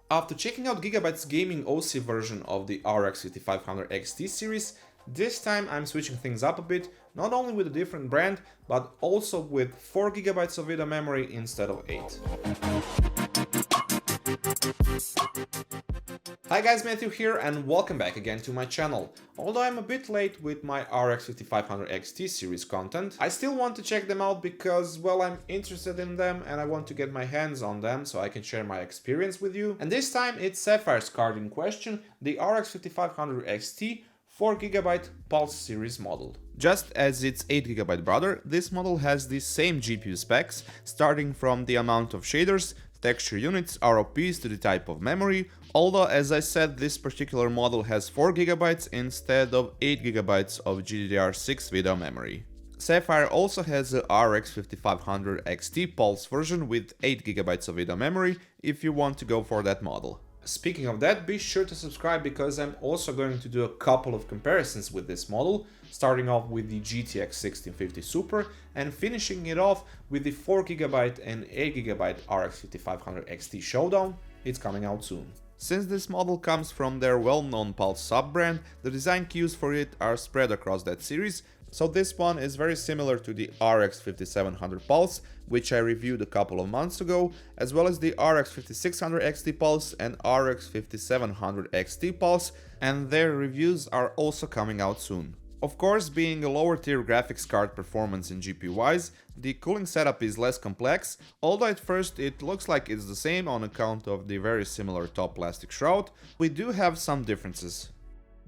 After checking out Gigabyte's gaming OC version of the RX 5500 XT series, this time I'm switching things up a bit, not only with a different brand, but also with 4GB of video memory instead of 8. Hi guys, Matthew here and welcome back again to my channel. Although I'm a bit late with my RX 5500 XT series content, I still want to check them out because, well, I'm interested in them and I want to get my hands on them so I can share my experience with you. And this time it's Sapphire's card in question, the RX 5500 XT 4GB Pulse series model. Just as its 8GB brother, this model has the same GPU specs, starting from the amount of shaders, texture units, ROPs to the type of memory, although as I said this particular model has 4GB instead of 8GB of GDDR6 video memory. Sapphire also has a RX 5500 XT Pulse version with 8GB of video memory if you want to go for that model. Speaking of that, be sure to subscribe because I'm also going to do a couple of comparisons with this model, starting off with the GTX 1650 Super and finishing it off with the 4GB and 8GB RX 5500 XT Showdown. It's coming out soon. Since this model comes from their well-known Pulse sub-brand, the design cues for it are spread across that series, so this one is very similar to the RX 5700 Pulse, which I reviewed a couple of months ago, as well as the RX 5600 XT Pulse and RX 5700 XT Pulse, and their reviews are also coming out soon. Of course, being a lower tier graphics card performance in GPU wise, the cooling setup is less complex, although at first it looks like it's the same on account of the very similar top plastic shroud, we do have some differences.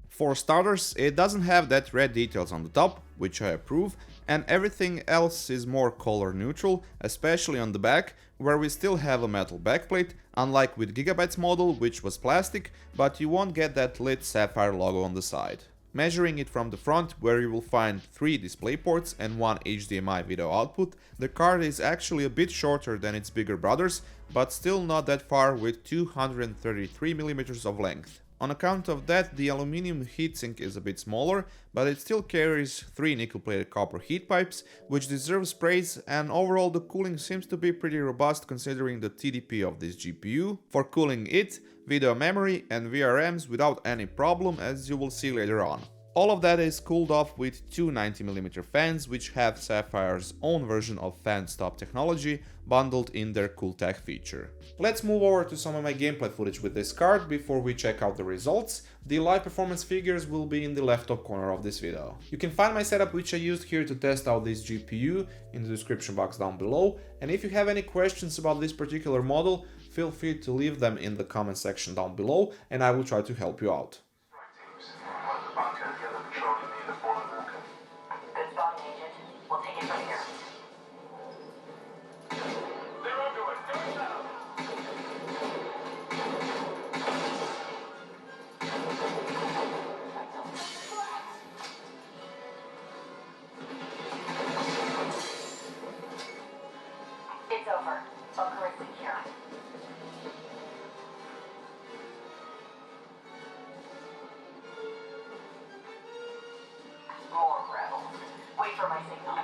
For starters, it doesn't have that red details on the top, which I approve, and everything else is more color neutral, especially on the back, where we still have a metal backplate, unlike with Gigabyte's model, which was plastic, but you won't get that lit Sapphire logo on the side. Measuring it from the front, where you will find 3 display ports and 1 HDMI video output, the card is actually a bit shorter than its bigger brothers, but still not that far with 233mm of length. On account of that, the aluminum heatsink is a bit smaller, but it still carries 3 nickel-plated copper heat pipes, which deserves praise, and overall the cooling seems to be pretty robust considering the TDP of this GPU, for cooling it, video memory and VRMs without any problem, as you will see later on. All of that is cooled off with 2 90mm fans, which have Sapphire's own version of fan stop technology bundled in their CoolTech feature. Let's move over to some of my gameplay footage with this card before we check out the results. The live performance figures will be in the left top corner of this video. You can find my setup which I used here to test out this GPU in the description box down below, and if you have any questions about this particular model, feel free to leave them in the comment section down below and I will try to help you out. Good spotting, Agent. We'll take it from here. They're onto it. Go now. It's over. Bunker is secure. More rebels. Wait for my signal.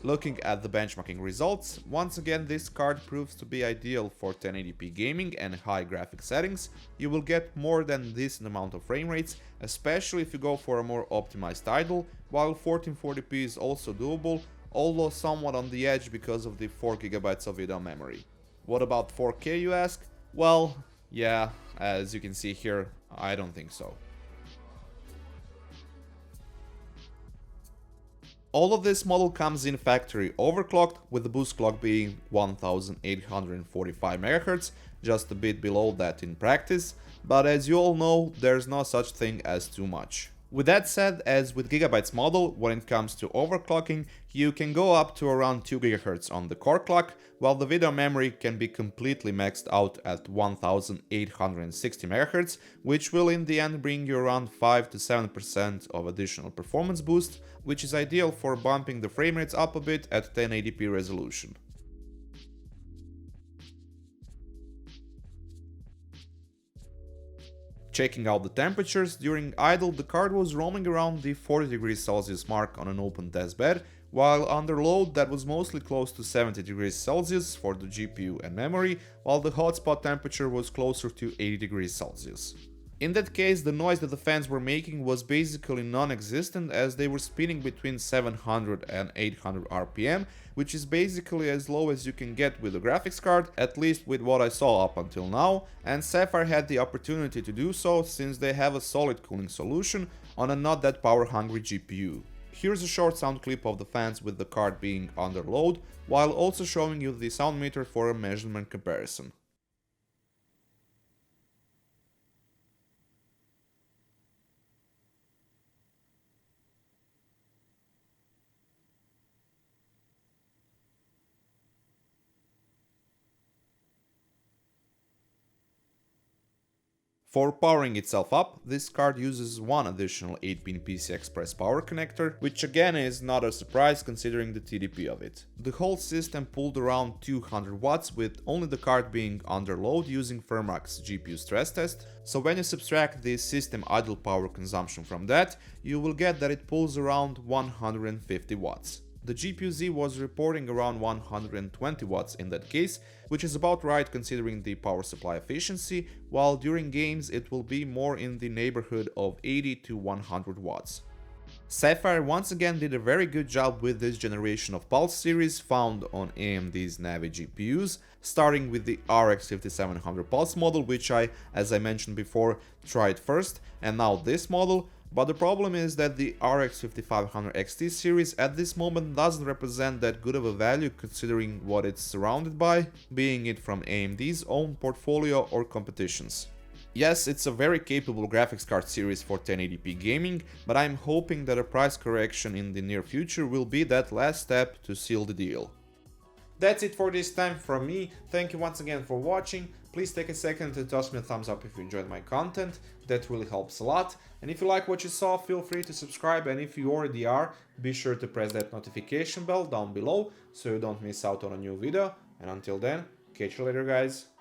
Looking at the benchmarking results, once again this card proves to be ideal for 1080p gaming and high graphic settings. You will get more than decent amount of frame rates, especially if you go for a more optimized idle, while 1440p is also doable, although somewhat on the edge because of the 4GB of video memory. What about 4K, you ask? Well, yeah, as you can see here, I don't think so. All of this model comes in factory overclocked, with the boost clock being 1845 MHz, just a bit below that in practice, but as you all know, there's no such thing as too much. With that said, as with Gigabyte's model, when it comes to overclocking, you can go up to around 2 GHz on the core clock, while the video memory can be completely maxed out at 1860 MHz, which will in the end bring you around 5 to 7% of additional performance boost, which is ideal for bumping the frame rates up a bit at 1080p resolution. Checking out the temperatures, during idle the card was roaming around the 40 degrees Celsius mark on an open test bed, while under load that was mostly close to 70 degrees Celsius for the GPU and memory, while the hotspot temperature was closer to 80 degrees Celsius. In that case, the noise that the fans were making was basically non-existent, as they were spinning between 700 and 800 RPM, which is basically as low as you can get with a graphics card, at least with what I saw up until now, and Sapphire had the opportunity to do so since they have a solid cooling solution on a not that power hungry GPU. Here's a short sound clip of the fans with the card being under load, while also showing you the sound meter for a measurement comparison. For powering itself up, this card uses one additional 8-pin PCI Express power connector, which again is not a surprise considering the TDP of it. The whole system pulled around 200 watts, with only the card being under load using Firmax GPU stress test, so when you subtract the system idle power consumption from that, you will get that it pulls around 150 watts. The GPU-Z was reporting around 120 watts in that case, which is about right considering the power supply efficiency, while during games it will be more in the neighborhood of 80 to 100 watts. Sapphire once again did a very good job with this generation of Pulse series found on AMD's Navi GPUs, starting with the RX 5700 Pulse model, which as I mentioned before, tried first, and now this model. But the problem is that the RX 5500 XT series at this moment doesn't represent that good of a value considering what it's surrounded by, being it from AMD's own portfolio or competitions. Yes, it's a very capable graphics card series for 1080p gaming, but I'm hoping that a price correction in the near future will be that last step to seal the deal. That's it for this time from me. Thank you once again for watching. please take a second to toss me a thumbs up if you enjoyed my content, that really helps a lot. And if you like what you saw, feel free to subscribe, and if you already are, be sure to press that notification bell down below so you don't miss out on a new video. And until then, catch you later guys.